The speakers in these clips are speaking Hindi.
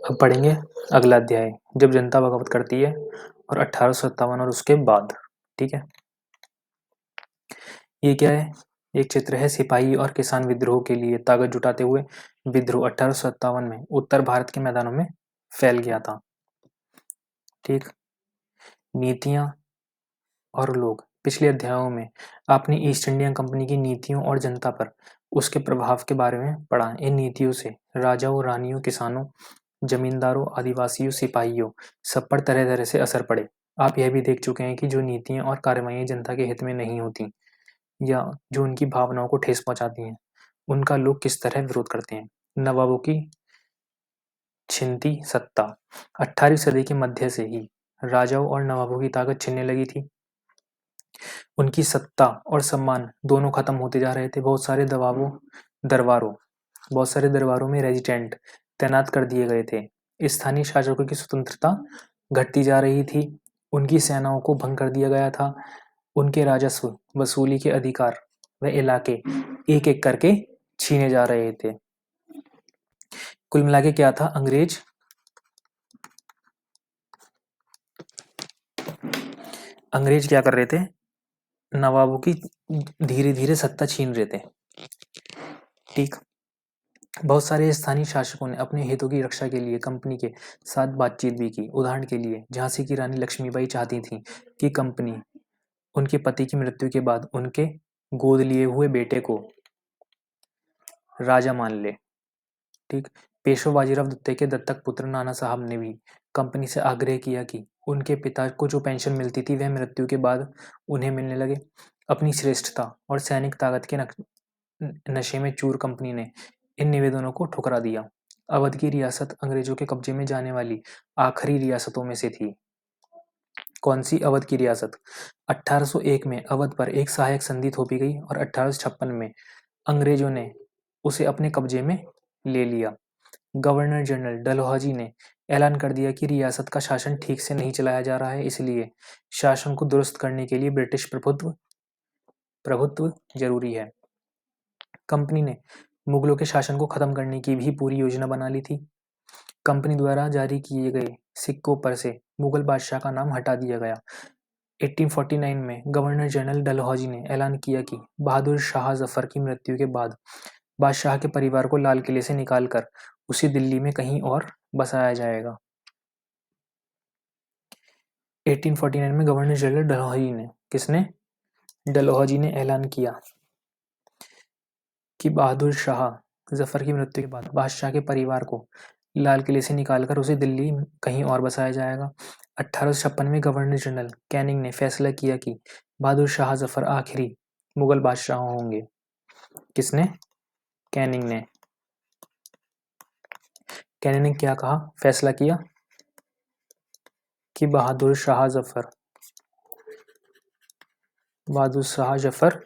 अब पढ़ेंगे अगला अध्याय, जब जनता बगावत करती है और 1857 और उसके बाद। ठीक है, ये क्या है? एक चित्र है सिपाही और किसान विद्रोह के लिए ताकत जुटाते हुए विद्रोह 1857 में उत्तर भारत के मैदानों में फैल गया था। ठीक, नीतियां और लोग। पिछले अध्यायों में आपने ईस्ट इंडिया कंपनी की नीतियों और जनता पर उसके प्रभाव के बारे में पढ़ा। इन नीतियों से राजाओं, रानियों, किसानों, जमींदारों, आदिवासियों, सिपाहियों सब पर तरह तरह से असर पड़े। आप यह भी देख चुके हैं कि जो नीतियां और कार्रवाइयां जनता के हित में नहीं होती या जो उनकी भावनाओं को ठेस पहुंचाती हैं, उनका लोग किस तरह विरोध करते हैं। नवाबों की छिनती सत्ता। 18वीं सदी के मध्य से ही राजाओं और नवाबों की ताकत छिनने लगी थी। उनकी सत्ता और सम्मान दोनों खत्म होते जा रहे थे। बहुत सारे दरबारों में रेजिडेंट तैनात कर दिए गए थे। स्थानीय शासकों की स्वतंत्रता घटती जा रही थी। उनकी सेनाओं को भंग कर दिया गया था। उनके राजस्व वसूली के अधिकार व इलाके एक एक करके छीने जा रहे थे। कुल मिला के क्या था? अंग्रेज क्या कर रहे थे? नवाबों की धीरे धीरे सत्ता छीन रहे थे। ठीक, बहुत सारे स्थानीय शासकों ने अपने हितों की रक्षा के लिए कंपनी के साथ बातचीत भी की। उदाहरण के लिए झांसी की रानी लक्ष्मीबाई चाहती थी कि कंपनी उनके पति की मृत्यु के बाद उनके गोद लिए हुए बेटे को राजा मान ले। ठीक, पेशवा बाजीराव दत्ते के दत्तक पुत्र नाना साहब ने भी कंपनी से आग्रह किया कि उनके पिता को जो पेंशन मिलती थी वह मृत्यु के बाद उन्हें मिलने लगे। अपनी श्रेष्ठता और सैनिक ताकत के नशे में चूर कंपनी ने इन निवेदनों को ठुकरा दिया। अवध की रियासत अंग्रेजों के कब्जे में जाने वाली आखिरी रियासतों में से थी। कौन सी? अवध की रियासत। 1801 में अवध पर एक सहायक संधि थोपी गई और 1856 में अंग्रेजों ने उसे अपने कब्जे में ले लिया। गवर्नर जनरल डलहौजी ने ऐलान कर दिया कि रियासत का शासन ठीक से नहीं चलाया जा रहा है, इसलिए शासन को दुरुस्त करने के लिए ब्रिटिश प्रभुत्व जरूरी है। कंपनी ने मुगलों के शासन को खत्म करने की भी पूरी योजना बना ली थी। कंपनी द्वारा जारी किए गए सिक्कों पर से मुगल बादशाह का नाम हटा दिया गया। 1849 में गवर्नर जनरल डलहौजी ने ऐलान किया कि बहादुर शाह जफर की मृत्यु के बाद बादशाह के परिवार को लाल किले से निकालकर उसी दिल्ली में कहीं और बसाया जाएगा। 1849 में गवर्नर जनरल डलहौजी ने, किसने? डलहौजी ने ऐलान किया कि बहादुर शाह जफर की मृत्यु के बाद बादशाह के परिवार को लाल किले से निकालकर उसे दिल्ली कहीं और बसाया जाएगा। 1856 में गवर्नर जनरल कैनिंग ने फैसला किया कि बहादुर शाह जफर आखिरी मुगल बादशाह होंगे। किसने? कैनिंग ने। कैनिंग ने क्या कहा? फैसला किया कि बहादुर शाह जफर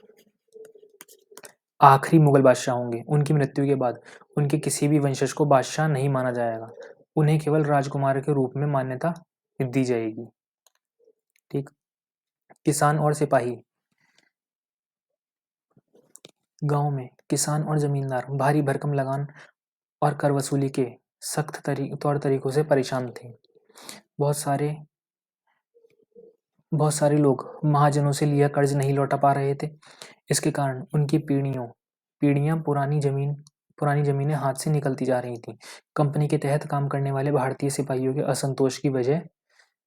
आखिरी मुगल बादशाह होंगे। उनकी मृत्यु के बाद उनके किसी भी वंशज को बादशाह नहीं माना जाएगा। उन्हें केवल राजकुमार के रूप में मान्यता दी जाएगी। ठीक, किसान और सिपाही। गांव में किसान और जमींदार भारी भरकम लगान और कर वसूली के सख्त तौर तरीकों से परेशान थे। बहुत सारे लोग महाजनों से लिया कर्ज नहीं लौटा पा रहे थे। इसके कारण उनकी पीढ़ियां पुरानी जमीनें हाथ से निकलती जा रही थी। कंपनी के तहत काम करने वाले भारतीय सिपाहियों के असंतोष की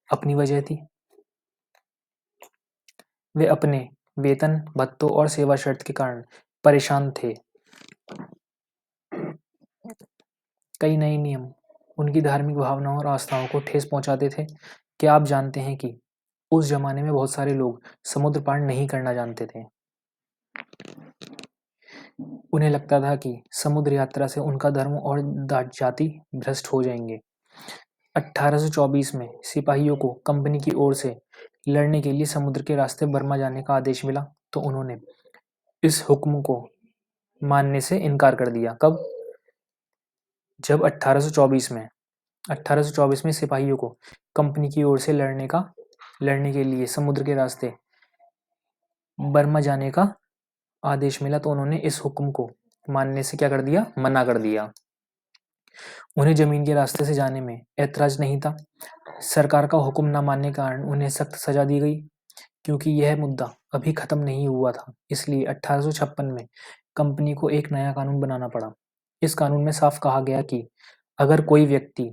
अपनी वजह थी। वे अपने वेतन, भत्तों और सेवा शर्त के कारण परेशान थे। कई नए नियम उनकी धार्मिक भावनाओं और आस्थाओं को ठेस पहुंचाते थे। क्या आप जानते हैं कि उस जमाने में बहुत सारे लोग समुद्र पार नहीं करना जानते थे? उन्हें लगता था कि समुद्र यात्रा से उनका धर्म और जाति भ्रष्ट हो जाएंगे। 1824 में सिपाहियों को कंपनी की ओर से लड़ने के लिए समुद्र के रास्ते बर्मा जाने का आदेश मिला, तो उन्होंने इस हुक्म को मानने से इनकार कर दिया। कब? जब 1824 में सिपाहियों को कंपनी की ओर से लड़ने के लिए समुद्र के रास्ते बर्मा जाने का आदेश मिला, तो उन्होंने इस हुक्म को मानने से क्या कर दिया? मना कर दिया। उन्हें जमीन के रास्ते से जाने में ऐतराज नहीं था। सरकार का हुक्म न मानने के कारण उन्हें सख्त सजा दी गई। क्योंकि यह मुद्दा अभी खत्म नहीं हुआ था, इसलिए 1856 में कंपनी को एक नया कानून बनाना पड़ा। इस कानून में साफ कहा गया कि अगर कोई व्यक्ति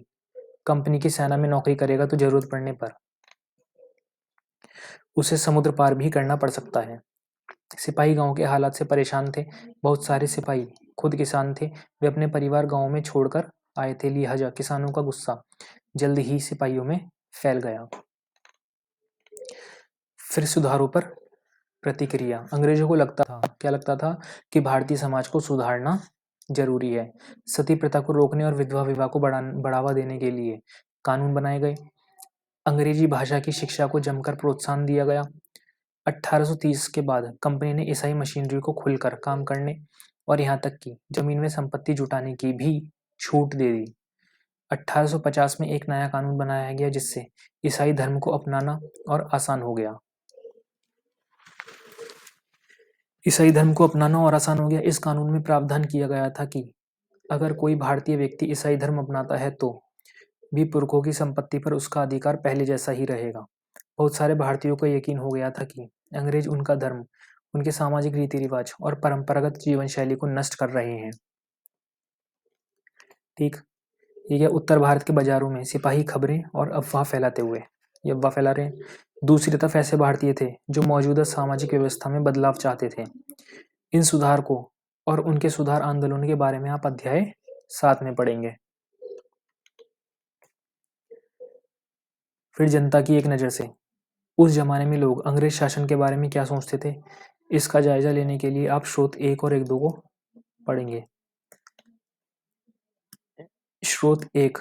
कंपनी की सेना में नौकरी करेगा तो जरूरत पड़ने पर उसे समुद्र पार भी करना पड़ सकता है। सिपाही गांव के हालात से परेशान थे। बहुत सारे सिपाही खुद किसान थे। वे अपने परिवार गांव में छोड़कर आए थे, लिहाजा किसानों का गुस्सा जल्द ही सिपाहियों में फैल गया। फिर सुधारों पर प्रतिक्रिया। अंग्रेजों को लगता था कि भारतीय समाज को सुधारना जरूरी है। सती प्रथा को रोकने और विधवा विवाह को बढ़ावा देने के लिए कानून बनाए गए। अंग्रेजी भाषा की शिक्षा को जमकर प्रोत्साहन दिया गया। 1830 के बाद कंपनी ने ईसाई मशीनरी को खुलकर काम करने और यहाँ तक कि जमीन में संपत्ति जुटाने की भी छूट दे दी। 1850 में एक नया कानून बनाया गया जिससे ईसाई धर्म को अपनाना और आसान हो गया। इस कानून में प्रावधान किया गया था कि अगर कोई भारतीय व्यक्ति ईसाई धर्म अपनाता है तो भी पुरखों की संपत्ति पर उसका अधिकार पहले जैसा ही रहेगा। बहुत सारे भारतीयों को यकीन हो गया था कि अंग्रेज उनका धर्म, उनके सामाजिक रीति रिवाज और परंपरागत जीवन शैली को नष्ट कर रहे हैं। ठीक, ये उत्तर भारत के बाजारों में सिपाही खबरें और अफवाह फैला रहे हैं। दूसरी तरफ ऐसे भारतीय थे जो मौजूदा सामाजिक व्यवस्था में बदलाव चाहते थे। इन सुधार को और उनके सुधार आंदोलन के बारे में आप अध्याय 7 में पढ़ेंगे। फिर जनता की एक नज़र से। उस जमाने में लोग अंग्रेज शासन के बारे में क्या सोचते थे, इसका जायजा लेने के लिए आप स्रोत 1 और 1-2 को पढ़ेंगे। स्रोत 1,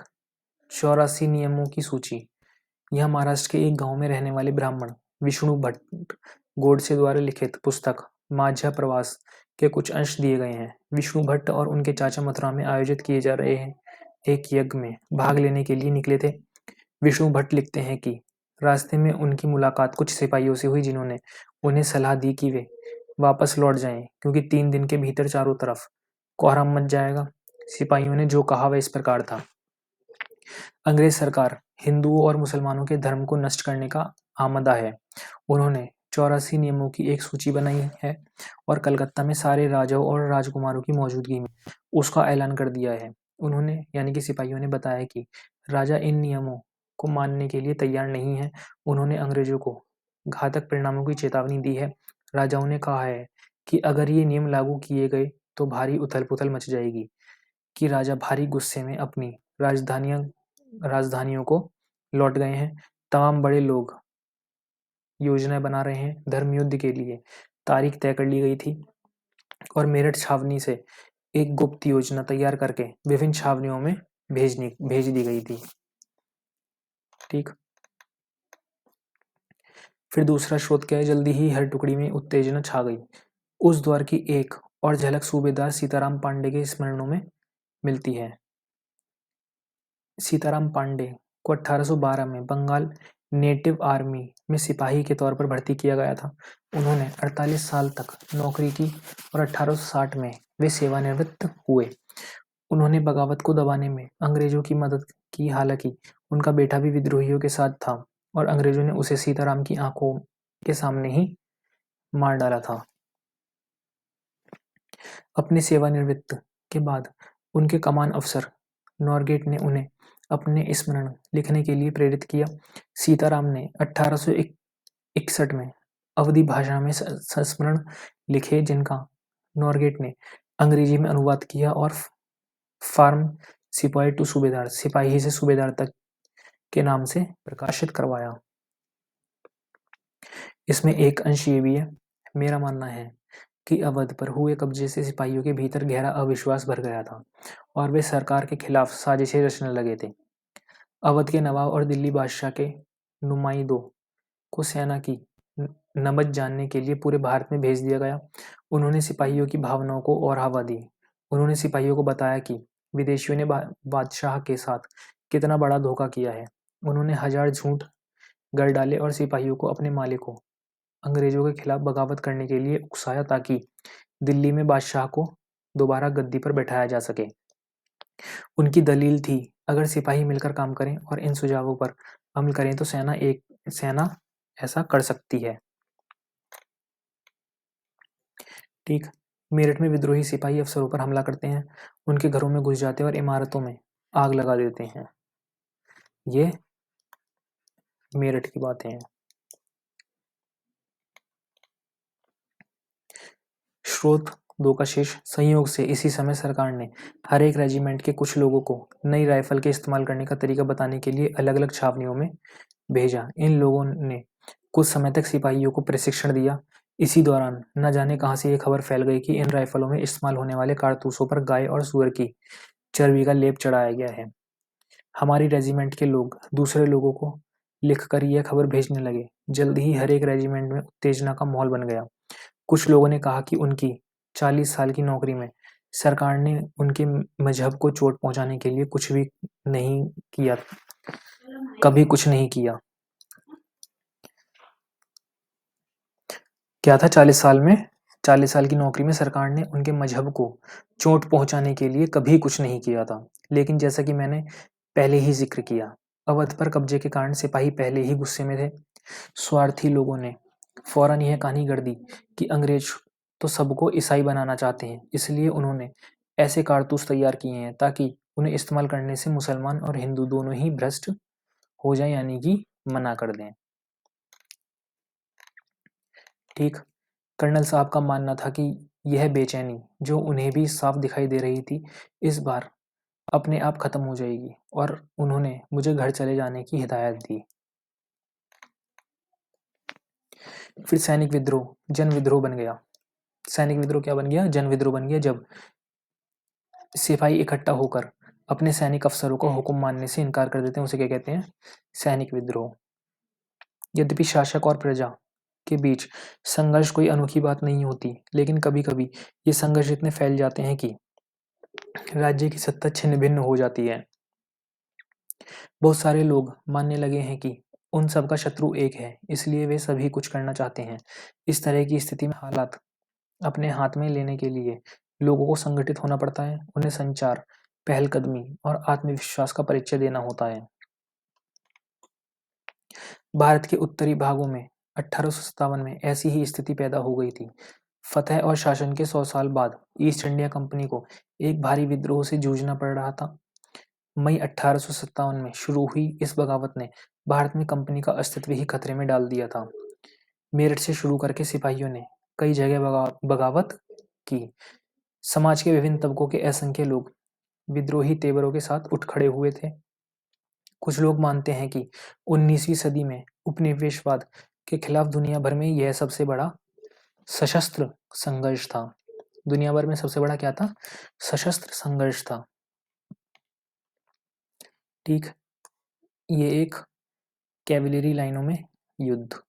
84 नियमों की सूची। यह महाराष्ट्र के एक गांव में रहने वाले ब्राह्मण विष्णु भट्ट गोडसे द्वारा लिखित पुस्तक माझा प्रवास के कुछ अंश दिए गए हैं। विष्णु भट्ट और उनके चाचा मथुरा में आयोजित किए जा रहे हैं एक यज्ञ में भाग लेने के लिए निकले थे। विष्णु भट्ट लिखते हैं कि रास्ते में उनकी मुलाकात कुछ सिपाहियों से हुई जिन्होंने उन्हें सलाह दी कि वे वापस लौट जाएं क्योंकि 3 दिन के भीतर चारों तरफ कोहराम मच जाएगा। सिपाहियों ने जो कहा वह इस प्रकार था। अंग्रेज सरकार हिंदुओं और मुसलमानों के धर्म को नष्ट करने का आमदा है। उन्होंने 84 नियमों की एक सूची बनाई है और कलकत्ता में सारे राजाओं और राजकुमारों की मौजूदगी में उसका ऐलान कर दिया है। उन्होंने यानी कि सिपाहियों ने बताया कि राजा इन नियमों को मानने के लिए तैयार नहीं है। उन्होंने अंग्रेजों को घातक परिणामों की चेतावनी दी है। राजाओं ने कहा है कि अगर ये नियम लागू किए गए तो भारी उथल पुथल मच जाएगी, कि राजा भारी गुस्से में अपनी राजधानियों को लौट गए हैं। तमाम बड़े लोग योजना बना रहे हैं। धर्म युद्ध के लिए तारीख तय कर ली गई थी और मेरठ छावनी से एक गुप्त योजना तैयार करके विभिन्न छावनियों में भेज दी गई थी। ठीक, फिर दूसरा स्रोत क्या है, जल्दी ही हर टुकड़ी में उत्तेजना छा गई। उस दौर की एक और झलक सूबेदार सीताराम पांडे के स्मरणों में मिलती है। सीताराम पांडे को 1812 में बंगाल नेटिव आर्मी में सिपाही के तौर पर भर्ती किया गया था। उन्होंने 48 साल तक नौकरी की और 1860 में वे सेवानिवृत्त हुए। उन्होंने बगावत को दबाने में अंग्रेजों की मदद की, हालांकि उनका बेटा भी विद्रोहियों के साथ था और अंग्रेजों ने उसे सीताराम की आंखों के सामने ही मार डाला था। अपनी सेवानिवृत्ति के बाद उनके कमान अफसर नॉरगेट ने उन्हें अपने स्मरण लिखने के लिए प्रेरित किया। सीताराम ने 1861 में अवधी भाषा में संस्मरण लिखे जिनका नॉरगेट ने अंग्रेजी में अनुवाद किया और फार्म सिपाही टू सूबेदार, सिपाही से सूबेदार तक के नाम से प्रकाशित करवाया। इसमें एक अंश ये भी है, मेरा मानना है कि अवध पर हुए कब्जे से सिपाहियों के भीतर गहरा अविश्वास भर गया था और वे सरकार के खिलाफ साजिशें रचने लगे थे। अवध के नवाब और दिल्ली बादशाह के नुमाइंदों को सेना की नबज जानने के लिए पूरे भारत में भेज दिया गया। उन्होंने सिपाहियों की भावनाओं को और हवा दी। उन्होंने सिपाहियों को बताया कि विदेशियों ने बादशाह के साथ कितना बड़ा धोखा किया है। उन्होंने 1000 झूठ गढ़ डाले और सिपाहियों को अपने मालिकों अंग्रेजों के खिलाफ बगावत करने के लिए उकसाया ताकि दिल्ली में बादशाह को दोबारा गद्दी पर बैठाया जा सके। उनकी दलील थी, अगर सिपाही मिलकर काम करें और इन सुझावों पर अमल करें तो सेना ऐसा कर सकती है। ठीक। मेरठ में विद्रोही सिपाही अफसरों पर हमला करते हैं, उनके घरों में घुस जाते हैं और इमारतों में आग लगा देते हैं। ये मेरठ की बातें हैं। स्रोत 2 का शेष। संयोग से इसी समय सरकार ने हर एक रेजिमेंट के कुछ लोगों को नई राइफल के इस्तेमाल करने का तरीका बताने के लिए अलग अलग छावनियों में भेजा। इन लोगों ने कुछ समय तक सिपाहियों को प्रशिक्षण दिया। इसी दौरान न जाने कहां से ये खबर फैल गई कि इन राइफलों में इस्तेमाल होने वाले कारतूसों पर गाय और सूअर की चर्बी का लेप चढ़ाया गया है। हमारी रेजिमेंट के लोग दूसरे लोगों को लिखकर यह खबर भेजने लगे। जल्द ही हर एक रेजिमेंट में उत्तेजना का माहौल बन गया। कुछ लोगों ने कहा कि उनकी 40 साल की नौकरी में सरकार ने उनके मजहब को चोट पहुंचाने के लिए कुछ भी नहीं किया, कभी कुछ नहीं किया। क्या था 40 साल की नौकरी में सरकार ने उनके मजहब को चोट पहुंचाने के लिए कभी कुछ नहीं किया था। लेकिन जैसा कि मैंने पहले ही जिक्र किया, अवध पर कब्जे के कारण सिपाही पहले ही गुस्से में थे। स्वार्थी लोगों ने फौरन यह कहानी गढ़ दी कि अंग्रेज तो सबको ईसाई बनाना चाहते हैं, इसलिए उन्होंने ऐसे कारतूस तैयार किए हैं ताकि उन्हें इस्तेमाल करने से मुसलमान और हिंदू दोनों ही भ्रष्ट हो जाएं, यानी कि मना कर दें। ठीक। कर्नल साहब का मानना था कि यह बेचैनी जो उन्हें भी साफ दिखाई दे रही थी, इस बार अपने आप खत्म हो जाएगी और उन्होंने मुझे घर चले जाने की हिदायत दी। फिर सैनिक विद्रोह जन विद्रोह बन गया। सैनिक विद्रोह क्या बन गया? जन विद्रोह बन गया। जब सिपाही इकट्ठा होकर अपने सैनिक अफसरों का हुक्म मानने से इनकार कर देते हैं, उसे क्या कहते हैं? सैनिक विद्रोह। यद्यपि शासक और प्रजा के बीच संघर्ष कोई अनोखी बात नहीं होती, लेकिन कभी कभी ये संघर्ष इतने फैल जाते हैं कि राज्य की सत्ता छिन्न भिन्न हो जाती है। बहुत सारे लोग मानने लगे हैं कि उन सब का शत्रु एक है, इसलिए वे सभी कुछ करना चाहते हैं। इस तरह की स्थिति में हालात अपने हाथ में लेने के लिए लोगों को संगठित होना पड़ता है। उन्हें संचार, पहलकदमी और आत्मविश्वास का परिचय देना होता है। भारत के उत्तरी भागों में 1857 में ऐसी ही स्थिति पैदा हो गई थी। फतह और शासन के 100 साल बाद ईस्ट इंडिया कंपनी को एक भारी विद्रोह से जूझना पड़ रहा था। मई 1857 में शुरू हुई इस बगावत ने भारत में कंपनी का अस्तित्व ही खतरे में डाल दिया था। मेरठ से शुरू करके सिपाहियों ने कई जगह बगावत की। समाज के विभिन्न तबकों के असंख्य लोग विद्रोही तेवरों के साथ उठ खड़े हुए थे। कुछ लोग मानते हैं कि 19वीं सदी में उपनिवेशवाद के खिलाफ दुनिया भर में यह सबसे बड़ा सशस्त्र संघर्ष था। दुनिया भर में सबसे बड़ा क्या था? सशस्त्र संघर्ष था। ठीक। ये एक कैवलरी लाइनों में युद्ध।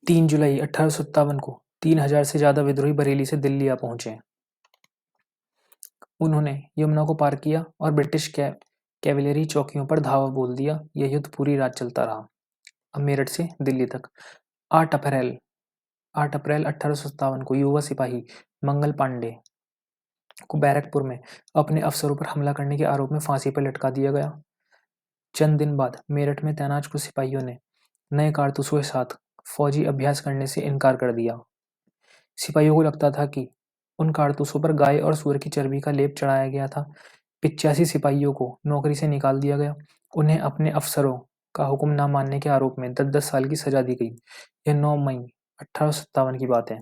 3 जुलाई 1857 को 3000 से ज्यादा विद्रोही बरेली से दिल्ली आ पहुंचे। उन्होंने यमुना को पार किया और ब्रिटिश कैवलरी चौकियों पर धावा बोल दिया। यह युद्ध पूरी रात चलता रहा। अब मेरठ से दिल्ली तक 8 अप्रैल 1857 को युवा सिपाही मंगल पांडे को बैरकपुर में अपने अफसरों पर हमला करने के आरोप में फांसी पर लटका दिया गया। चंद दिन बाद मेरठ में तैनात कुछ सिपाहियों ने नए कारतूसों के साथ फौजी अभ्यास करने से इनकार कर दिया। सिपाहियों को लगता था कि उन कारतूसों पर गाय और सूअर की चर्बी का लेप चढ़ाया गया था। 85 सिपाहियों को नौकरी से निकाल दिया गया। उन्हें अपने अफसरों का हुक्म न मानने के आरोप में 10-10 साल की सजा दी गई। यह 9 मई 1857 की बात है।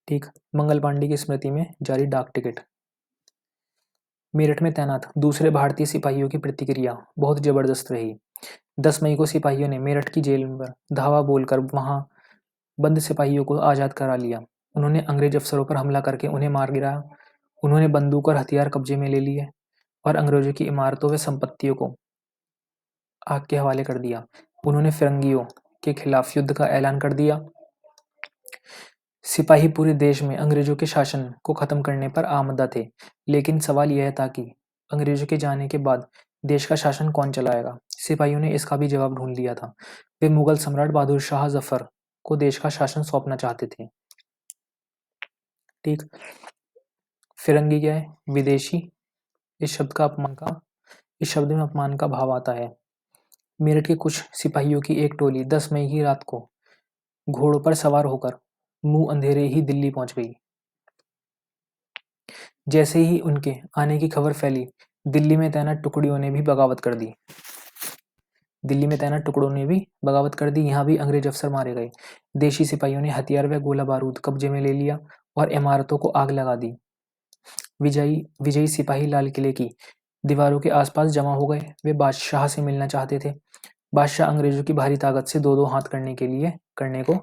ठीक। मंगल पांडे की स्मृति में जारी डाक टिकट। मेरठ में तैनात दूसरे भारतीय सिपाहियों की प्रतिक्रिया बहुत जबरदस्त रही। 10 मई को सिपाहियों ने मेरठ की जेल पर धावा बोलकर वहां बंद सिपाहियों को आजाद करा लिया। उन्होंने अंग्रेज अफसरों पर हमला करके उन्हें मार गिराया। उन्होंने बंदूक और हथियार कब्जे में ले लिए और अंग्रेजों की इमारतों व संपत्तियों को आग के हवाले कर दिया। उन्होंने फिरंगियों के खिलाफ युद्ध का ऐलान कर दिया। सिपाही पूरे देश में अंग्रेजों के शासन को खत्म करने पर आमदा थे, लेकिन सवाल यह था कि अंग्रेजों के जाने के बाद देश का शासन कौन चलाएगा। सिपाहियों ने इसका भी जवाब ढूंढ लिया था। वे मुगल सम्राट बहादुर शाह जफर को देश का शासन सौंपना चाहते थे। ठीक। फिरंगी क्या है? विदेशी। इस शब्द में अपमान का भाव आता है। मेरठ के कुछ सिपाहियों की एक टोली 10 मई की रात को घोड़ों पर सवार होकर मुंह अंधेरे ही दिल्ली पहुंच गई। जैसे ही उनके आने की खबर फैली, दिल्ली में तैनात टुकड़ियों ने भी बगावत कर दी। यहाँ भी अंग्रेज अफसर मारे गए। देशी सिपाहियों ने हथियार व गोला बारूद कब्जे में ले लिया और इमारतों को आग लगा दी। विजयी सिपाही लाल किले की दीवारों के आसपास जमा हो गए। वे बादशाह से मिलना चाहते थे। बादशाह अंग्रेजों की भारी ताकत से दो हाथ करने को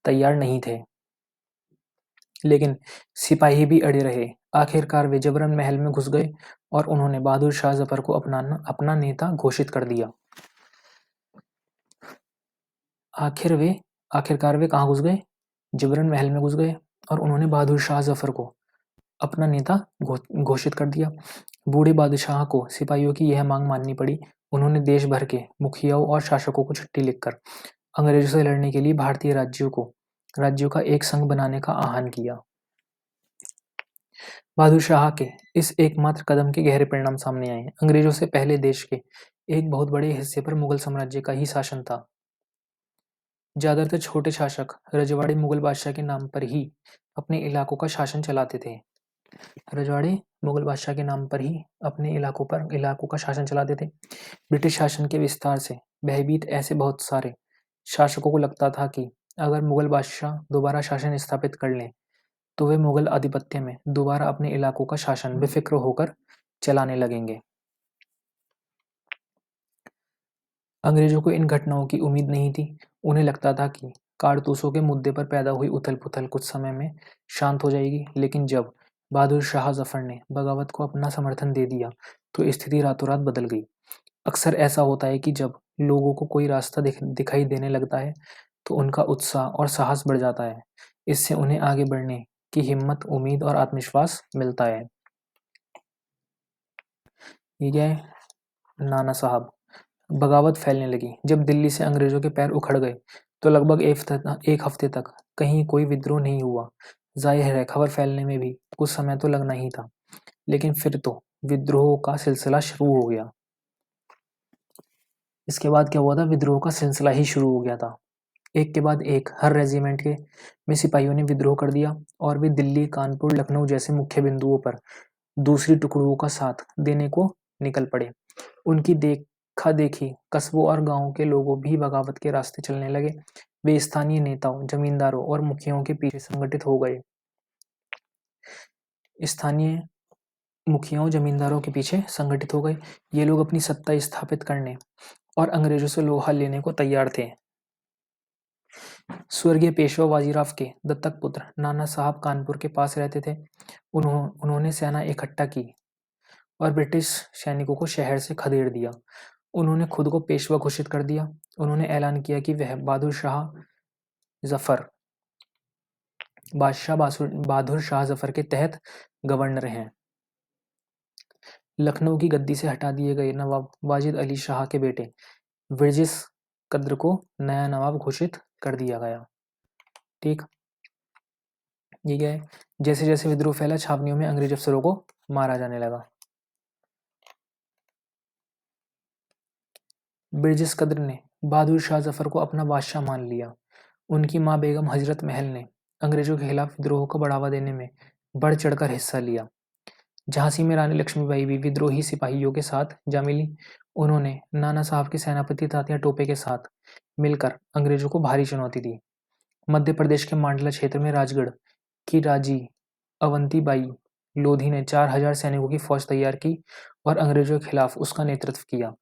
तैयार नहीं थे, लेकिन सिपाही भी अड़े रहे। आखिरकार वे जबरन महल में घुस गए और उन्होंने बहादुर शाह जफर को अपना नेता घोषित कर दिया। आखिरकार वे कहाँ घुस गए? जबरन महल में घुस गए और उन्होंने बहादुर शाह जफर को अपना नेता घोषित कर दिया। बूढ़े बादशाह को सिपाहियों की यह मांग माननी पड़ी। उन्होंने देश भर के मुखियाओं और शासकों को चिट्ठी लिखकर अंग्रेजों से लड़ने के लिए भारतीय राज्यों का एक संघ बनाने का आह्वान किया। बहादुर शाह के इस एकमात्र कदम के गहरे परिणाम सामने आए। अंग्रेजों से पहले देश के एक बहुत बड़े हिस्से पर मुगल साम्राज्य का ही शासन था। ज्यादातर छोटे शासक रजवाड़े मुगल बादशाह के नाम पर ही अपने इलाकों का शासन चलाते थे। ब्रिटिश शासन के विस्तार से भयभीत ऐसे बहुत सारे शासकों को लगता था कि अगर मुगल बादशाह दोबारा शासन स्थापित कर लें तो वे मुगल आधिपत्य में दोबारा अपने इलाकों का शासन बेफिक्र होकर चलाने लगेंगे। अंग्रेजों को इन घटनाओं की उम्मीद नहीं थी। उन्हें लगता था कि कारतूसों के मुद्दे पर पैदा हुई उथल-पुथल कुछ समय में शांत हो जाएगी, लेकिन जब बहादुर शाह जफर ने बगावत को अपना समर्थन दे दिया तो स्थिति रातों रात बदल गई। अक्सर ऐसा होता है कि जब लोगों को कोई रास्ता दिखाई देने लगता है तो उनका उत्साह और साहस बढ़ जाता है। इससे उन्हें आगे बढ़ने की हिम्मत, उम्मीद और आत्मविश्वास मिलता है। ये क्या है? नाना साहब। बगावत फैलने लगी। जब दिल्ली से अंग्रेजों के पैर उखड़ गए तो लगभग एक हफ्ते तक कहीं कोई विद्रोह नहीं हुआ। जाहिर है खबर फैलने में भी कुछ समय तो लगना ही था, लेकिन फिर तो विद्रोह का सिलसिला शुरू हो गया। इसके बाद क्या हुआ था? विद्रोह का सिलसिला ही शुरू हो गया था। एक के बाद एक हर रेजिमेंट के में सिपाहियों ने विद्रोह कर दिया और वे दिल्ली, कानपुर, लखनऊ जैसे मुख्य बिंदुओं पर दूसरी टुकड़ियों का साथ देने को निकल पड़े। उनकी देखा देखी कस्बों और गांवों के लोगों भी बगावत के रास्ते चलने लगे। वे स्थानीय नेताओं, जमींदारों और मुखियाओं के पीछे संगठित हो गए। ये लोग अपनी सत्ता स्थापित करने और अंग्रेजों से लोहा लेने को तैयार थे। स्वर्गीय पेशवा बाजीराव के दत्तक पुत्र नाना साहब कानपुर के पास रहते थे। उन्होंने सेना इकट्ठा की और ब्रिटिश सैनिकों को शहर से खदेड़ दिया। उन्होंने खुद को पेशवा घोषित कर दिया। उन्होंने ऐलान किया कि वह बहादुर शाह जफर के तहत गवर्नर हैं। लखनऊ की गद्दी से हटा दिए गए नवाब वाजिद अली शाह के बेटे ब्रिजेश कद्र को नया नवाब घोषित कर दिया गया। ठीक, ये क्या है? जैसे जैसे विद्रोह फैला, छावनियों में अंग्रेज अफसरों को मारा जाने लगा। ब्रिजेश कद्र ने बहादुर शाह जफर को अपना बादशाह मान लिया। उनकी मां बेगम हजरत महल ने अंग्रेजों के खिलाफ विद्रोह को बढ़ावा देने में बढ़ चढ़कर हिस्सा लिया। झांसी में रानी लक्ष्मीबाई भी विद्रोही सिपाहियों के साथ जा मिली। उन्होंने नाना साहब के सेनापति तात्या टोपे के साथ मिलकर अंग्रेजों को भारी चुनौती दी। मध्य प्रदेश के मांडला क्षेत्र में राजगढ़ की राजी अवंतीबाई लोधी ने 4000 सैनिकों की फौज तैयार की और अंग्रेजों के खिलाफ उसका नेतृत्व किया,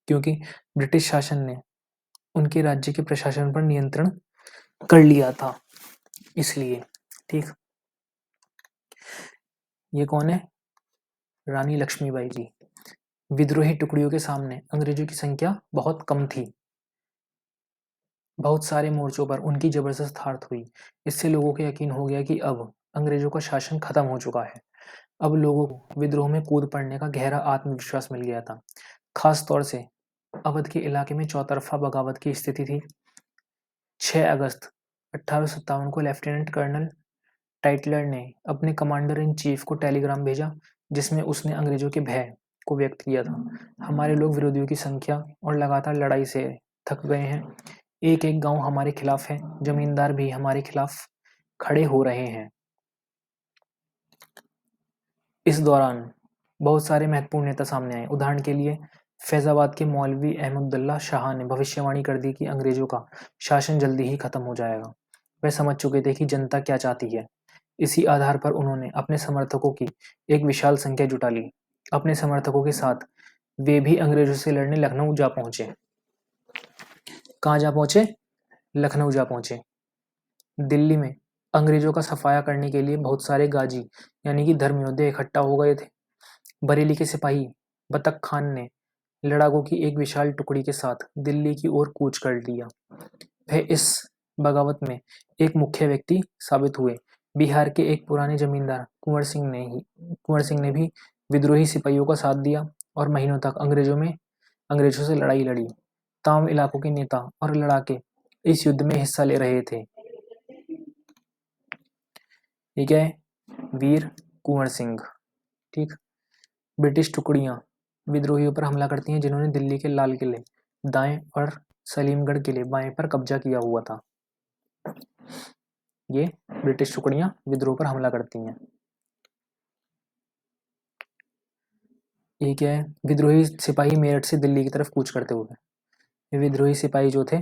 क्योंकि ब्रिटिश शासन ने उनके राज्य के प्रशासन पर नियंत्रण कर लिया था, इसलिए। ठीक, ये कौन है? रानी लक्ष्मीबाई जी। विद्रोही टुकड़ियों के सामने अंग्रेजों की संख्या बहुत कम थी। बहुत सारे मोर्चों पर उनकी जबरदस्त हार हुई। इससे लोगों को यकीन हो गया कि अब अंग्रेजों का शासन खत्म हो चुका है। अब लोगों को विद्रोह में कूद पड़ने का गहरा आत्मविश्वास मिल गया था। खास तौर से अवध के इलाके में चौतरफा बगावत की स्थिति थी। 6 अगस्त 1857 को लेफ्टिनेंट कर्नल टाइटलर ने अपने कमांडर इन चीफ को टेलीग्राम भेजा, जिसमें उसने अंग्रेजों के भय को व्यक्त किया था। हमारे लोग विरोधियों की संख्या और लगातार लड़ाई से थक गए हैं। एक एक गांव हमारे खिलाफ है, जमींदार भी हमारे खिलाफ खड़े हो रहे हैं। इस दौरान बहुत सारे महत्वपूर्ण नेता सामने आए। उदाहरण के लिए फैजाबाद के मौलवी अहमदुल्ला शाह ने भविष्यवाणी कर दी कि अंग्रेजों का शासन जल्दी ही खत्म हो जाएगा। वे समझ चुके थे कि जनता क्या चाहती है। इसी आधार पर उन्होंने अपने समर्थकों की एक विशाल संख्या जुटा ली। अपने समर्थकों के साथ वे भी अंग्रेजों से लड़ने लखनऊ जा पहुंचे। कहाँ जा पहुंचे? लखनऊ जा पहुंचे। दिल्ली में अंग्रेजों का सफाया करने के लिए बहुत सारे गाजी यानी कि धर्मयोद्धे इकट्ठा हो गए थे। बरेली के सिपाही बतख खान ने लड़ाकों की एक विशाल टुकड़ी के साथ दिल्ली की ओर कूच कर लिया। वह इस बगावत में एक मुख्य व्यक्ति साबित हुए। बिहार के एक पुराने जमींदार कुंवर सिंह ने भी विद्रोही सिपाहियों का साथ दिया और महीनों तक अंग्रेजों से लड़ाई लड़ी। तमाम इलाकों के नेता और लड़ाके इस युद्ध में हिस्सा ले रहे थे। ये क्या है? वीर कुंवर सिंह। ठीक। ब्रिटिश टुकड़ियां विद्रोहियों पर हमला करती हैं जिन्होंने दिल्ली के लाल किले दाएं और सलीमगढ़ किले बाएं पर कब्जा किया हुआ था। ये ब्रिटिश टुकड़ियां विद्रोह पर हमला करती हैं। ये क्या है? विद्रोही सिपाही मेरठ से दिल्ली की तरफ कूच करते हुए। ये विद्रोही सिपाही जो थे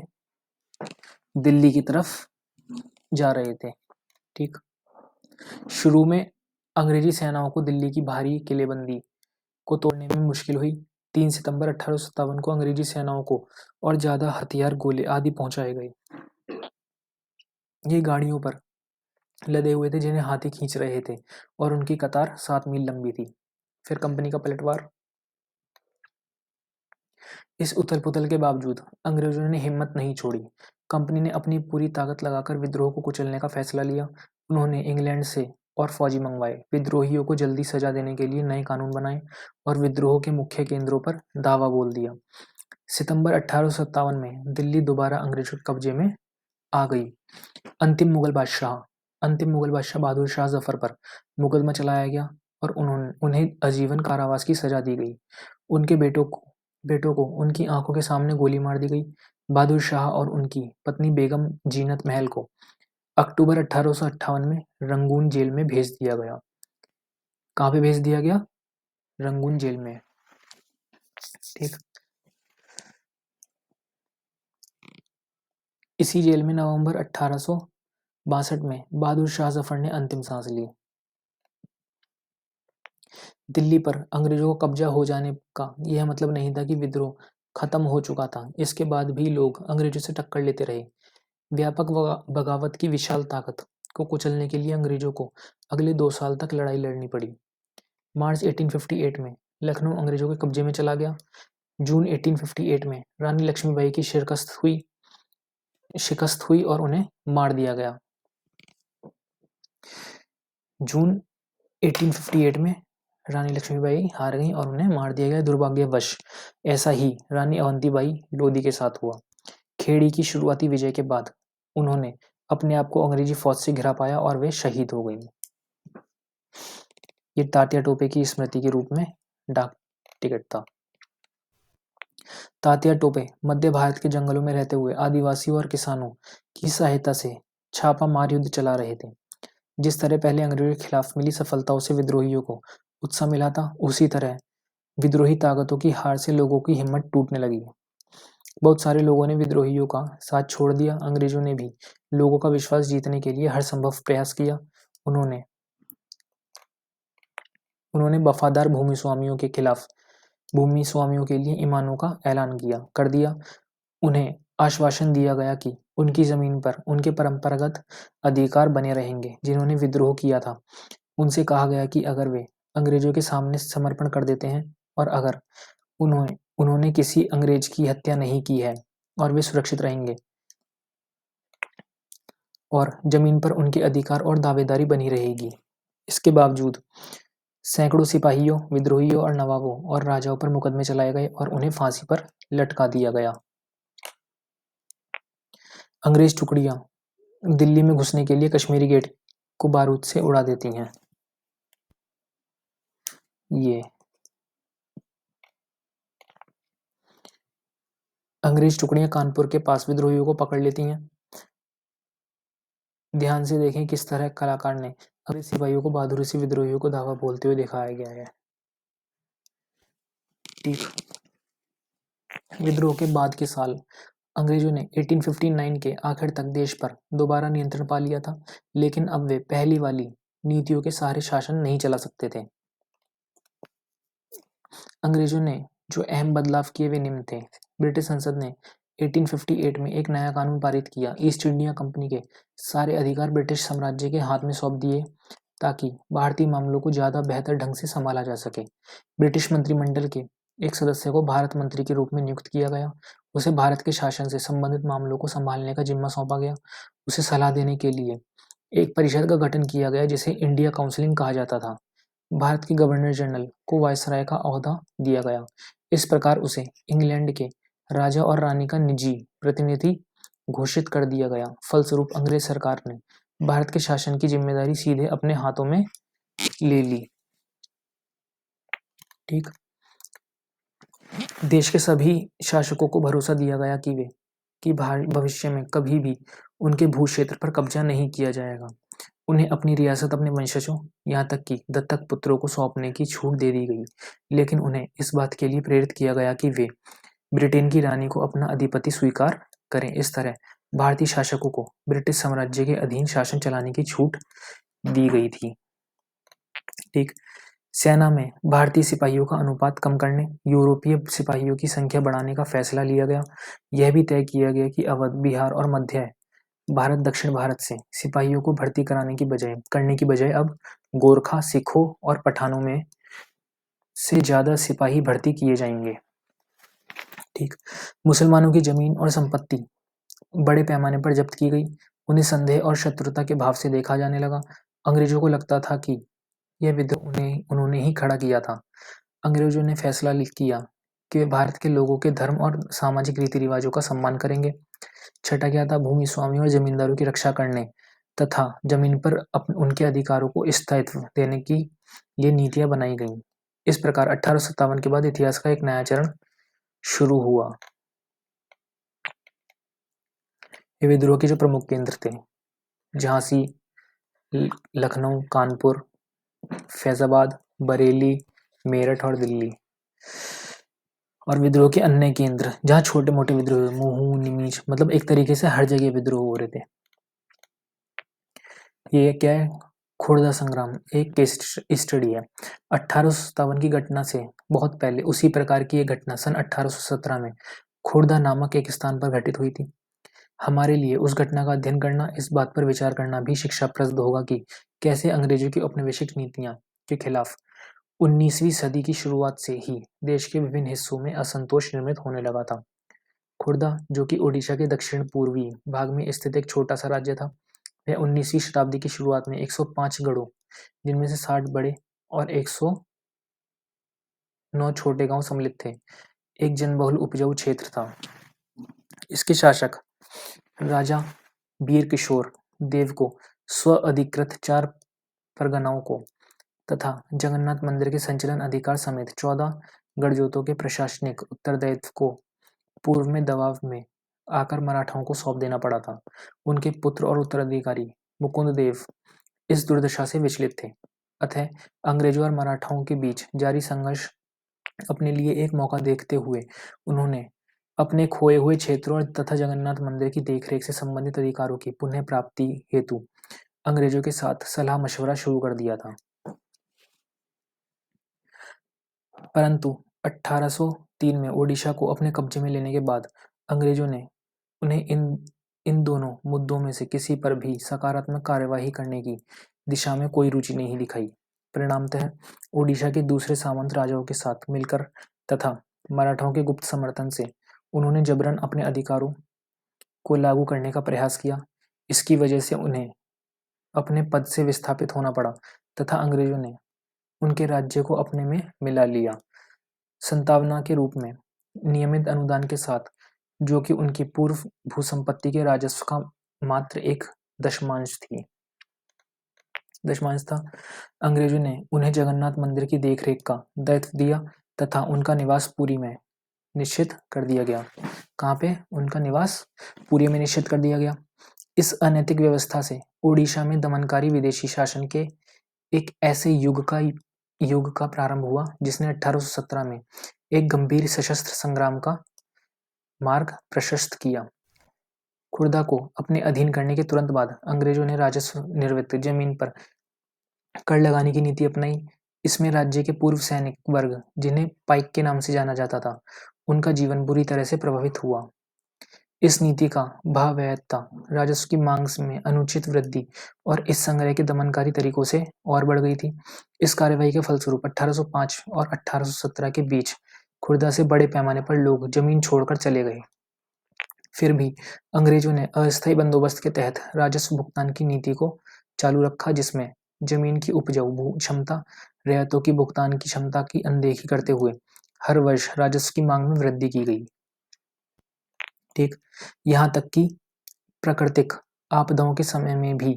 दिल्ली की तरफ जा रहे थे। ठीक। शुरू में अंग्रेजी सेनाओं को दिल्ली की भारी किलेबंदी को तोड़ने में मुश्किल हुई। 3 सितंबर 1857 को अंग्रेजी सेनाओं को और ज्यादा हथियार, गोले आदि पहुंचाए गए। ये गाड़ियों पर लदे हुए थे जिन्हें हाथी खींच रहे थे और उनकी कतार 7 मील लंबी थी। फिर कंपनी का पलटवार। इस उथल पुथल के बावजूद अंग्रेजों ने हिम्मत नहीं छोड़ी। कंपनी ने अपनी पूरी ताकत लगाकर विद्रोह को कुचलने का फैसला लिया। उन्होंने इंग्लैंड से और फौजी मंगवाए, विद्रोहियों को जल्दी सजा देने के लिए नए कानून बनाए और विद्रोह के मुख्य केंद्रों पर धावा बोल दिया। सितंबर 1857 में दिल्ली दोबारा अंग्रेजों के कब्जे में आ गई। अंतिम मुगल बादशाह बहादुर शाह जफर पर मुकदमा चलाया गया और उन्हें आजीवन कारावास की सजा दी गई। उनके बेटों को उनकी आंखों के सामने गोली मार दी गई। बहादुर शाह और उनकी पत्नी बेगम जीनत महल को अक्टूबर 1858 में रंगून जेल में भेज दिया गया। कहाँ पे भेज दिया गया? रंगून जेल में। ठीक। इसी जेल में नवंबर 1862 में बहादुर शाह जफर ने अंतिम सांस ली। दिल्ली पर अंग्रेजों का कब्जा हो जाने का यह मतलब नहीं था कि विद्रोह खत्म हो चुका था। इसके बाद भी लोग अंग्रेजों से टक्कर लेते रहे। व्यापक बगावत की विशाल ताकत को कुचलने के लिए अंग्रेजों को अगले 2 साल तक लड़ाई लड़नी पड़ी। मार्च 1858 में लखनऊ अंग्रेजों के कब्जे में चला गया। जून 1858 में रानी लक्ष्मीबाई की शिकस्त हुई और उन्हें मार दिया गया। जून 1858 में रानी लक्ष्मीबाई हार गईं और उन्हें मार दिया गया। दुर्भाग्यवश ऐसा ही रानी अवंतीबाई लोधी के साथ हुआ। खेड़ी की शुरुआती विजय के बाद उन्होंने अपने आप को अंग्रेजी फौज से घिरा पाया और वे शहीद हो गईं। ये तात्या टोपे की स्मृति के रूप में डाक टिकट था। तात्या टोपे मध्य भारत के जंगलों में रहते हुए आदिवासियों और किसानों की सहायता से छापा मार युद्ध चला रहे थे। जिस तरह पहले अंग्रेजों के खिलाफ मिली सफलताओं से विद्रोहियों को उत्साह मिला था, उसी तरह विद्रोही ताकतों की हार से लोगों की हिम्मत टूटने लगी। बहुत सारे लोगों ने विद्रोहियों का साथ छोड़ दिया। अंग्रेजों ने भी लोगों का विश्वास जीतने के लिए हर संभव प्रयास किया। उन्होंने वफादार भूमि स्वामियों के खिलाफ भूमि स्वामियों के लिए ईमानों का ऐलान कर दिया। उन्हें आश्वासन दिया गया कि उनकी जमीन पर उनके परंपरागत अधिकार बने रहेंगे। जिन्होंने विद्रोह किया था उनसे कहा गया कि अगर वे अंग्रेजों के सामने समर्पण कर देते हैं और अगर उन्होंने किसी अंग्रेज की हत्या नहीं की है और वे सुरक्षित रहेंगे और जमीन पर उनके अधिकार और दावेदारी बनी रहेगी। इसके बावजूद सैकड़ों सिपाहियों, विद्रोहियों और नवाबों और राजाओं पर मुकदमे चलाए गए और उन्हें फांसी पर लटका दिया गया। अंग्रेज टुकड़ियां दिल्ली में घुसने के लिए कश्मीरी गेट को बारूद से उड़ा देती हैं। ये अंग्रेज टुकड़ियां कानपुर के पास विद्रोहियों को पकड़ लेती हैं। ध्यान से देखें किस तरह कलाकार ने अंग्रेज सिपाहियों को बहादुरी से विद्रोहियों को धावा बोलते हुए दिखाया गया है। ठीक, विद्रोह के बाद के साल अंग्रेजों ने 1859 के आखिर तक देश पर दोबारा नियंत्रण पा लिया था, लेकिन अब वे पहली वाली नीतियों के सहारे शासन नहीं चला सकते थे। अंग्रेजों ने जो अहम बदलाव किए वे निम्न थे। ब्रिटिश संसद ने 1858 में एक नया कानून पारित किया। ईस्ट इंडिया कंपनी के सारे अधिकार ब्रिटिश साम्राज्य के हाथ में सौंप दिए ताकि भारतीय मामलों को ज़्यादा बेहतर ढंग से संभाला जा सके। ब्रिटिश मंत्रिमंडल के एक सदस्य को भारत मंत्री के रूप में नियुक्त किया गया। उसे भारत के शासन से संबंधित मामलों को संभालने का जिम्मा सौंपा गया। उसे सलाह देने के लिए एक परिषद का गठन किया गया जिसे इंडिया काउंसिल कहा जाता था। भारत के गवर्नर जनरल को वायसराय का ओहदा दिया गया। इस प्रकार उसे इंग्लैंड के राजा और रानी का निजी प्रतिनिधि घोषित कर दिया गया। फलस्वरूप अंग्रेज सरकार ने भारत के शासन की जिम्मेदारी सीधे अपने हाथों में ले ली। ठीक, देश के सभी शासकों को भरोसा दिया गया कि भविष्य में कभी भी उनके भू क्षेत्र पर कब्जा नहीं किया जाएगा। उन्हें अपनी रियासत अपने वंशजों, यहाँ तक कि दत्तक पुत्रों को सौंपने की छूट दे दी गई, लेकिन उन्हें इस बात के लिए प्रेरित किया गया कि वे ब्रिटेन की रानी को अपना अधिपति स्वीकार करें। इस तरह भारतीय शासकों को ब्रिटिश साम्राज्य के अधीन शासन चलाने की छूट दी गई थी। ठीक, सेना में भारतीय सिपाहियों का अनुपात कम करने, यूरोपीय सिपाहियों की संख्या बढ़ाने का फैसला लिया गया। यह भी तय किया गया कि अवध, बिहार और मध्य भारत, दक्षिण भारत से सिपाहियों को भर्ती करने की बजाय अब गोरखा, सिखों और पठानों में से ज्यादा सिपाही भर्ती किए जाएंगे। ठीक, मुसलमानों की जमीन और संपत्ति बड़े पैमाने पर जब्त की गई। उन्हें संदेह और शत्रुता के भाव से देखा जाने लगा। अंग्रेजों को लगता था कि यह विद्रोह उन्होंने ही खड़ा किया था। अंग्रेजों ने फैसला किया कि वे भारत के लोगों के धर्म और सामाजिक रीति रिवाजों का सम्मान करेंगे। छठा क्या था? भूमि स्वामी और जमींदारों की रक्षा करने तथा जमीन पर उनके अधिकारों को स्थायित्व देने की ये नीतियां बनाई गईं। इस प्रकार 1857 के बाद इतिहास का एक नया चरण शुरू हुआ। ये विद्रोह के जो प्रमुख केंद्र थे, झांसी, लखनऊ, कानपुर, फैजाबाद, बरेली, मेरठ और दिल्ली। और विद्रोह के अन्य केंद्र जहाँ छोटे मोटे विद्रोह, महू, नीमीच, मतलब एक तरीके से हर जगह विद्रोह हो रहे थे। ये क्या है? खुर्दा संग्राम एक केस स्टडी है। 1857 की घटना से बहुत पहले उसी प्रकार की एक घटना सन 1817 में खुर्दा नामक एक स्थान पर घटित हुई थी। हमारे लिए उस घटना का अध्ययन करना, इस बात पर विचार करना भी शिक्षाप्रद होगा कि कैसे अंग्रेजों की औपनिवेशिक नीतियां के खिलाफ 19वीं सदी की शुरुआत से ही देश के विभिन्न हिस्सों में असंतोष निर्मित होने लगा था। खुर्दा, जो कि ओडिशा के दक्षिण पूर्वी भाग में स्थित एक छोटा सा राज्य था, वह 19वीं शताब्दी की शुरुआत में 105 गढ़ों, जिनमें से 60 बड़े और 109 छोटे गांव सम्मिलित थे, एक जनबहुल उपजाऊ क्षेत्र था। इसके शासक राजा वीर किशोर देव को स्व अधिकृत 4 परगनाओं को तथा जगन्नाथ मंदिर के संचालन अधिकार समेत 14 गढ़जोतों के प्रशासनिक उत्तरदायित्व को पूर्व में दबाव में आकर मराठाओं को सौंप देना पड़ा था। उनके पुत्र और उत्तराधिकारी मुकुंद देव इस दुर्दशा से विचलित थे। अतः अंग्रेजों और मराठाओं के बीच जारी संघर्ष अपने लिए एक मौका देखते हुए उन्होंने अपने खोए हुए क्षेत्रों तथा जगन्नाथ मंदिर की देखरेख से संबंधित अधिकारों की पुनः प्राप्ति हेतु अंग्रेजों के साथ सलाह मशवरा शुरू कर दिया था। परंतु 1803 में ओडिशा को अपने कब्जे में लेने के बाद अंग्रेजों ने उन्हें इन दोनों मुद्दों में से किसी पर भी सकारात्मक कार्यवाही करने की दिशा में कोई रुचि नहीं दिखाई। परिणामतः ओडिशा के दूसरे सामंत राजाओं के साथ मिलकर तथा मराठाओं के गुप्त समर्थन से उन्होंने जबरन अपने अधिकारों को लागू करने का प्रयास किया। इसकी वजह से उन्हें अपने पद से विस्थापित होना पड़ा तथा अंग्रेजों ने उनके राज्य को अपने में मिला लिया, संतावना के रूप में नियमित अनुदान के साथ, जो कि उनकी पूर्व भूसंपत्ति के राजस्व का मात्र 1/10 थी। दशमांश था। अंग्रेजों ने उन्हें जगन्नाथ मंदिर की देखरेख का दायित्व दिया तथा उनका निवास पुरी में निश्चित कर दिया गया। कहाँ पे? उनका निवास पुरी में निश्चित कर दिया गया। इस अनैतिक व्यवस्था से ओडिशा में दमनकारी विदेशी शासन के एक ऐसे युग का प्रारंभ हुआ जिसने 1817 में एक गंभीर सशस्त्र संग्राम का मार्ग प्रशस्त किया। खुर्दा को अपने अधीन करने के तुरंत बाद अंग्रेजों ने राजस्व निर्मित जमीन पर कर लगाने की नीति अपनाई। इसमें राज्य के पूर्व सैनिक वर्ग, जिन्हें पाइक के नाम से जाना जाता था, उनका जीवन बुरी तरह से प्रभावित हुआ। इस नीति का भयावहता राजस्व की मांग में अनुचित वृद्धि और इस संग्रह के दमनकारी तरीकों से और बढ़ गई थी। इस कार्यवाही के फलस्वरूप 1805 और 1817 के बीच खुर्दा से बड़े पैमाने पर लोग जमीन छोड़कर चले गए। फिर भी अंग्रेजों ने अस्थायी बंदोबस्त के तहत राजस्व भुगतान की नीति को चालू रखा, जिसमें जमीन की उपजाऊ क्षमता, रियायतों की भुगतान की क्षमता की अनदेखी करते हुए हर वर्ष राजस्व की मांग में वृद्धि की गई। ठीक, यहाँ तक कि प्राकृतिक आपदाओं के समय में भी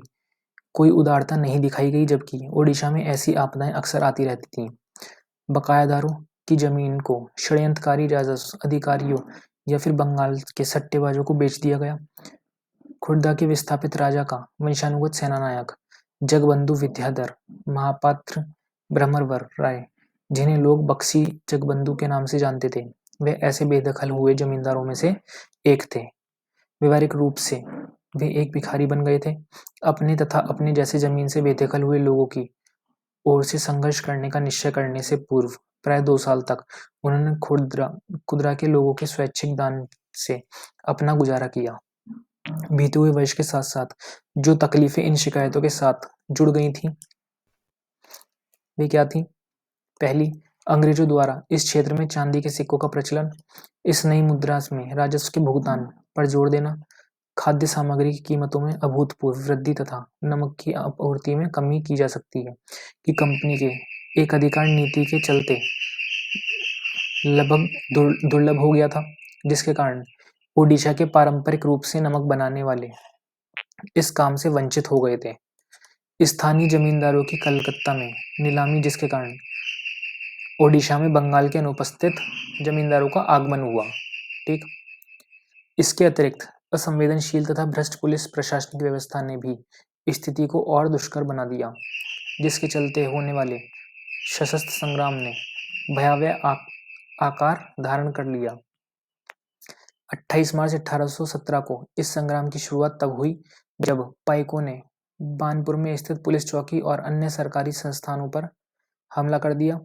कोई उदारता नहीं दिखाई गई, जबकि ओडिशा में ऐसी आपदाएं अक्सर आती रहती थीं। बकायादारों की जमीन को षड्यंत्रकारी राजस्व अधिकारियों या फिर बंगाल के सट्टेबाजों को बेच दिया गया। खुर्दा के विस्थापित राजा का वंशानुगत सेनानायक जगबंधु विद्याधर महापात्र ब्रह्मवर राय, जिन्हें लोग बक्सी जगबंधु के नाम से जानते थे, वे ऐसे बेदखल हुए जमींदारों में से एक थे। व्यवहारिक रूप से वे एक भिखारी बन गए थे। अपने तथा अपने जैसे जमीन से बेदखल हुए लोगों की ओर से संघर्ष करने का निश्चय करने से पूर्व प्राय 2 साल तक उन्होंने खुदरा के लोगों के स्वैच्छिक दान से अपना गुजारा किया। बीते हुए वर्ष के साथ साथ जो तकलीफें इन शिकायतों के साथ जुड़ गई थी, वे क्या थी? पहली, अंग्रेजों द्वारा इस क्षेत्र में चांदी के सिक्कों का प्रचलन, इस नई मुद्रा में राजस्व के भुगतान पर जोर देना, खाद्य सामग्री की कीमतों में अभूतपूर्व वृद्धि तथा नमक की आपूर्ति में कमी की जा सकती है कि कंपनी के एकाधिकार नीति के चलते लगभग दुर्लभ हो गया था, जिसके कारण ओडिशा के पारंपरिक रूप से नमक बनाने वाले इस काम से वंचित हो गए थे। स्थानीय जमींदारों की कलकत्ता में नीलामी, जिसके कारण ओडिशा में बंगाल के अनुपस्थित जमींदारों का आगमन हुआ। ठीक, इसके अतिरिक्त असंवेदनशील तथा भ्रष्ट पुलिस प्रशासनिक व्यवस्था ने भी स्थिति को और दुष्कर बना दिया, जिसके चलते होने वाले सशस्त्र संग्राम ने भयावह आकार धारण कर लिया। 28 मार्च 1817 को इस संग्राम की शुरुआत तब हुई जब पाइकों ने बानपुर में स्थित पुलिस चौकी और अन्य सरकारी संस्थानों पर हमला कर दिया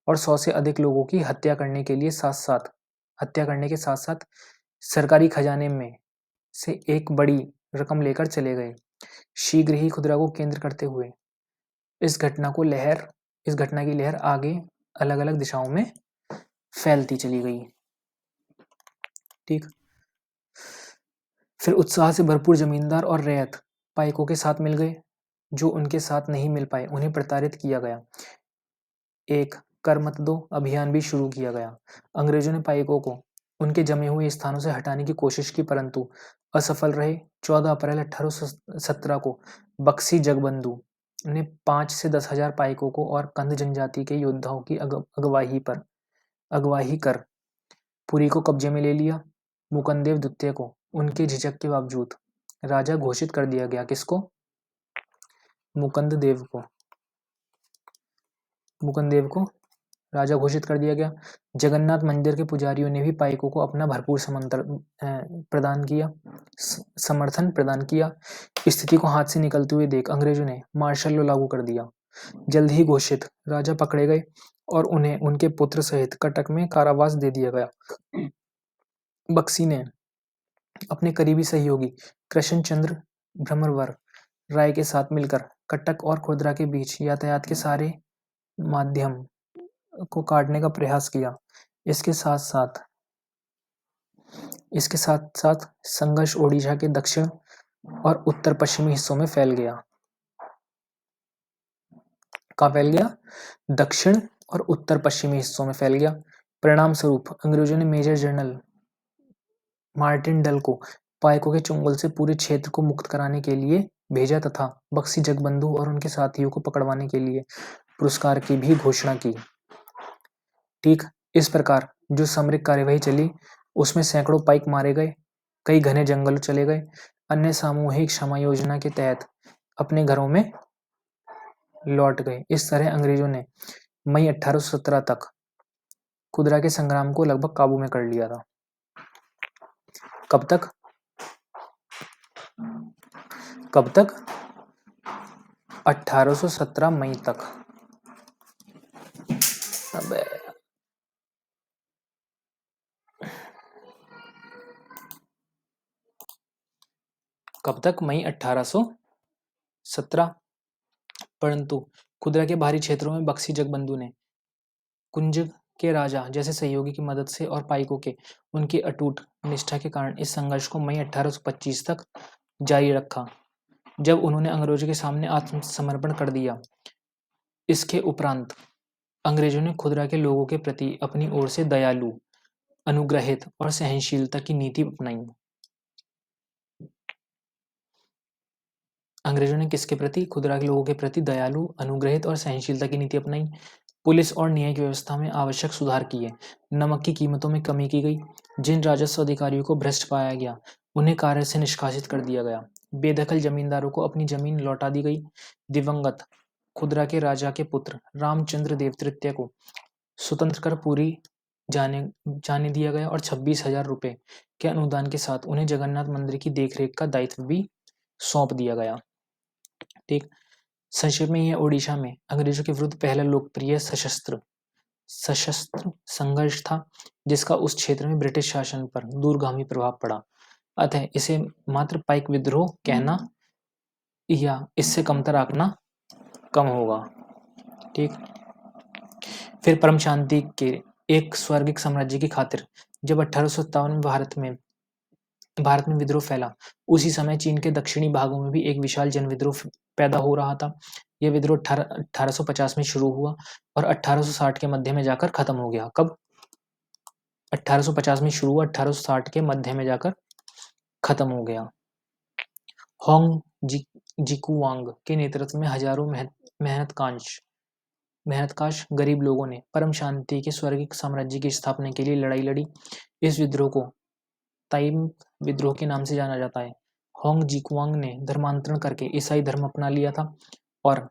और 100 से अधिक लोगों की हत्या करने के साथ साथ सरकारी खजाने में से एक बड़ी रकम लेकर चले गए। शीघ्र ही खुदरा को केंद्र करते हुए इस घटना की लहर आगे अलग अलग दिशाओं में फैलती चली गई। ठीक, फिर उत्साह से भरपूर जमींदार और रैयत पाइकों के साथ मिल गए। जो उनके साथ नहीं मिल पाए उन्हें प्रताड़ित किया गया। एक कर मत दो अभियान भी शुरू किया गया। अंग्रेजों ने पाइकों को उनके जमे हुए स्थानों से हटाने की कोशिश की, परंतु असफल रहे। 14 अप्रैल 1817 को बक्सी जगबंधु ने 5 से 10 हजार पाइकों को और कंद जनजाति के योद्धाओं की अगवाई कर पुरी को कब्जे में ले लिया। मुकुंददेव द्वितीय को उनके झिझक के बावजूद राजा घोषित कर दिया गया। किसको? मुकुंददेव को राजा घोषित कर दिया गया। जगन्नाथ मंदिर के पुजारियों ने भी पाइकों को अपना भरपूर समर्थन प्रदान किया। स्थिति को हाथ से निकलते हुए देख अंग्रेजों ने मार्शल लॉ लागू कर दिया। जल्द ही घोषित राजा पकड़े गए और उन्हें उनके पुत्र सहित कटक में कारावास दे दिया गया। बक्सी ने अपने करीबी सहयोगी कृष्ण चंद्र ब्रह्मवर राय के साथ मिलकर कटक और खुर्दा के बीच यातायात के सारे माध्यम को काटने का प्रयास किया। इसके साथ साथ संघर्ष ओडिशा के दक्षिण और उत्तर पश्चिमी हिस्सों में फैल गया। कहाँ फैल गया? दक्षिण और उत्तर पश्चिमी हिस्सों में फैल गया। परिणाम स्वरूप अंग्रेजों ने मेजर जनरल मार्टिन डल को पाइकों के चुंगल से पूरे क्षेत्र को मुक्त कराने के लिए भेजा तथा बख्शी जगबंधु और उनके साथियों को पकड़वाने के लिए पुरस्कार की भी घोषणा की। ठीक इस प्रकार जो सामरिक कार्यवाही चली उसमें सैकड़ों पाइक मारे गए, कई घने जंगल चले गए, अन्य सामूहिक क्षमा योजना के तहत अपने घरों में लौट गए। इस तरह अंग्रेजों ने मई 1817 तक खुदरा के संग्राम को लगभग काबू में कर लिया था। कब तक? कब तक? 1817 मई तक। अब कब तक? मई 1817। परंतु खुदरा के बाहरी क्षेत्रों में बख्शी जगबंधु ने कुंज के राजा जैसे सहयोगी की मदद से और पाइकों के उनकी अटूट निष्ठा के कारण इस संघर्ष को मई 1825 तक जारी रखा, जब उन्होंने अंग्रेजों के सामने आत्मसमर्पण कर दिया। इसके उपरांत अंग्रेजों ने खुदरा के लोगों के प्रति अपनी ओर से दयालु, अनुग्रहित और सहनशीलता की नीति अपनाई। अंग्रेजों ने किसके प्रति? खुदरा के लोगों के प्रति दयालु, अनुग्रहित और सहनशीलता की नीति अपनाई। पुलिस और न्यायिक व्यवस्था में आवश्यक सुधार किए। नमक की कीमतों में कमी की गई। जिन राजस्व अधिकारियों को भ्रष्ट पाया गया उन्हें कार्य से निष्कासित कर दिया गया। बेदखल जमींदारों को अपनी जमीन लौटा दी गई। दिवंगत खुदरा के राजा के पुत्र रामचंद्र देव तृतीय को स्वतंत्र कर पूरी जाने दिया गया और 26,000 रुपए के अनुदान के साथ उन्हें जगन्नाथ मंदिर की देखरेख का दायित्व भी सौंप दिया गया। ठीक, संक्षेप में यह ओडिशा में अंग्रेजों के विरुद्ध पहला लोकप्रिय सशस्त्र संघर्ष था जिसका उस क्षेत्र में ब्रिटिश शासन पर दूरगामी प्रभाव पड़ा। अतः इसे मात्र पाइक विद्रोह कहना या इससे कमतर आंकना कम होगा। ठीक, फिर परम शांति के एक स्वर्गिक साम्राज्य की खातिर जब 1857 में भारत में विद्रोह फैला, उसी समय चीन के दक्षिणी भागों में भी एक विशाल जन विद्रोह पैदा हो रहा था। यह विद्रोह 1850 में शुरू हुआ और 1860 के मध्य में जाकर खत्म हो गया। कब? 1850 में शुरू हुआ, 1860 के मध्य में जाकर खत्म हो गया। होंग जिकुवांग के नेतृत्व में हजारों मेहनतकाश गरीब लोगों ने परम शांति के स्वर्गिक साम्राज्य की स्थापना के लिए लड़ाई लड़ी। इस विद्रोह को ताइम विद्रोह के नाम से जाना जाता है। होंग जिकुवांग ने धर्मांतरण करके ईसाई धर्म अपना लिया था और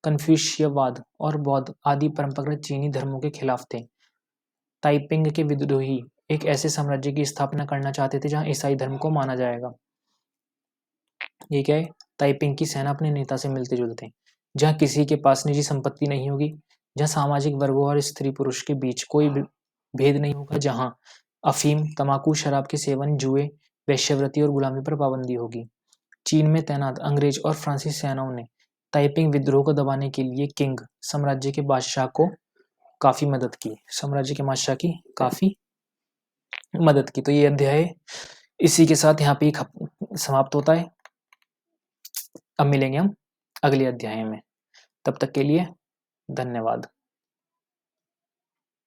कन्फ्यूशियवाद और बौद्ध आदि परंपरागत चीनी धर्मों के खिलाफ थे। ताइपिंग के विद्रोही एक ऐसे साम्राज्य की स्थापना करना चाहते थे जहां ईसाई धर्म को माना जाएगा। ये क्या है? ताइपिंग की सेना अपने नेता से मिलते जुलते, जहां किसी के पास निजी संपत्ति नहीं होगी, जहां सामाजिक वर्गों और स्त्री पुरुष के बीच कोई भेद नहीं होगा, जहां अफीम, तंबाकू, शराब के सेवन, जुए, वेश्यावृत्ति और गुलामी पर पाबंदी होगी। चीन में तैनात अंग्रेज और फ्रांसीसी सेनाओं ने ताइपिंग विद्रोह को दबाने के लिए किंग साम्राज्य के बादशाह को काफी मदद की। साम्राज्य के बादशाह की काफी मदद की। तो ये अध्याय इसी के साथ यहाँ पे समाप्त होता है। अब मिलेंगे हम अगले अध्याय में। तब तक के लिए धन्यवाद।